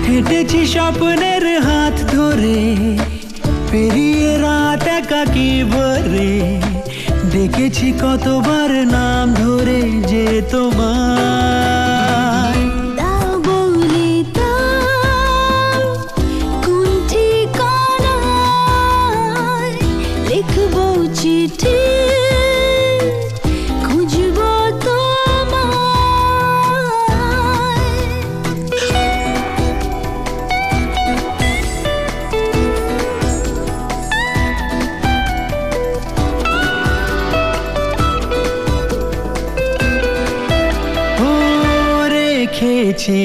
হেঁটেছি স্বপ্নের হাত ধরে, পেরিয়ে রাত একাকী ভরে, ডেকেছি কতবার নাম ধরে যে তোমার। দাও বলে দাও কোন ঠিকানায় লিখবো চিঠি, খুঁজবো রেখেছি